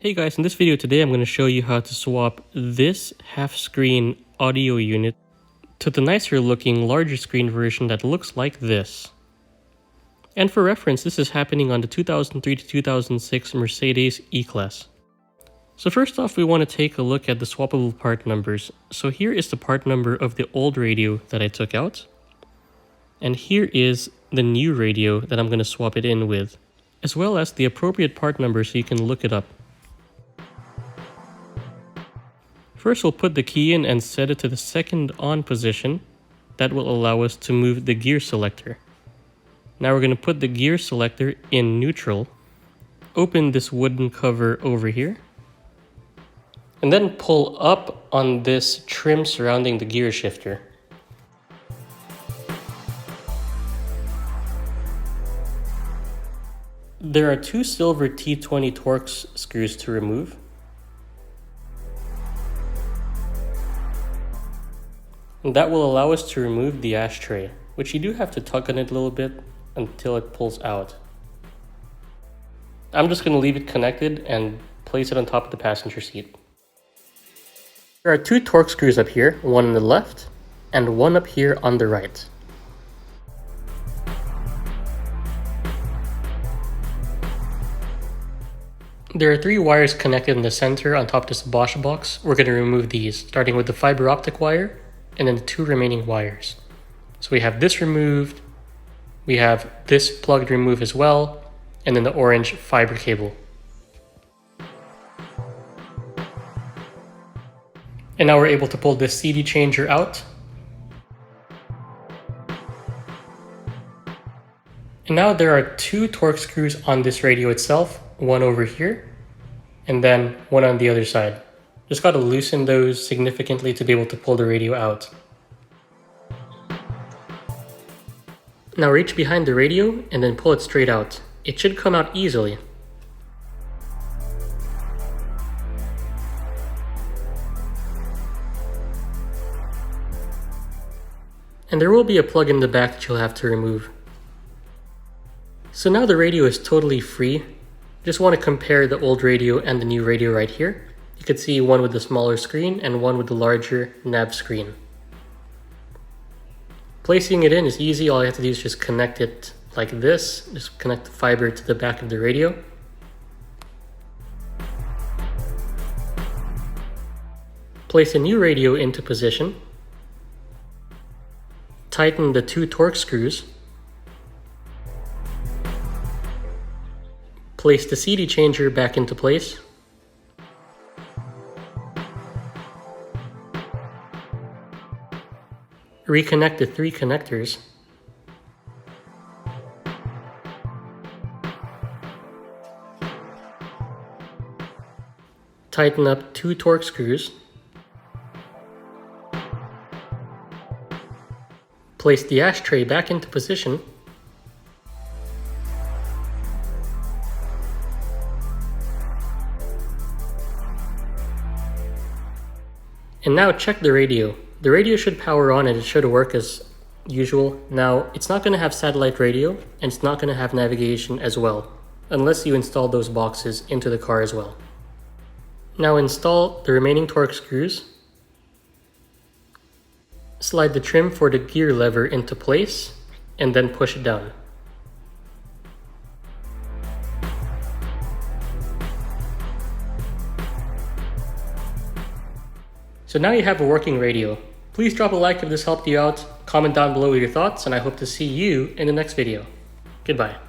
Hey guys, in this video today I'm going to show you how to swap this half-screen audio unit to the nicer looking larger screen version that looks like this. And for reference, this is happening on the 2003 to 2006 Mercedes E-Class. So first off, we want to take a look at the swappable part numbers. So here is the part number of the old radio that I took out. And here is the new radio that I'm going to swap it in with, as well as the appropriate part number so you can look it up. First, we'll put the key in and set it to the second on position. That will allow us to move the gear selector. Now we're going to put the gear selector in neutral, open this wooden cover over here, and then pull up on this trim surrounding the gear shifter. There are two silver T20 Torx screws to remove. And that will allow us to remove the ashtray, which you do have to tug on it a little bit until it pulls out. I'm just going to leave it connected and place it on top of the passenger seat. There are two Torx screws up here, one on the left and one up here on the right. There are three wires connected in the center on top of this Bosch box. We're going to remove these, starting with the fiber optic wire and then the two remaining wires. So we have this removed, we have this plugged remove as well, and then the orange fiber cable. And now we're able to pull this CD changer out. And now there are two Torx screws on this radio itself, one over here, and then one on the other side. Just got to loosen those significantly to be able to pull the radio out. Now reach behind the radio and then pull it straight out. It should come out easily. And there will be a plug in the back that you'll have to remove. So now the radio is totally free. Just want to compare the old radio and the new radio right here. You can see one with the smaller screen and one with the larger nav screen. Placing it in is easy. All you have to do is just connect it like this. Just connect the fiber to the back of the radio. Place a new radio into position. Tighten the two Torx screws. Place the CD changer back into place. Reconnect the three connectors. Tighten up two Torx screws. Place the ashtray back into position. And now check the radio. The radio should power on and it should work as usual. Now, it's not going to have satellite radio and it's not going to have navigation as well, unless you install those boxes into the car as well. Now install the remaining Torx screws. Slide the trim for the gear lever into place and then push it down. So now you have a working radio. Please drop a like if this helped you out, comment down below with your thoughts, and I hope to see you in the next video. Goodbye.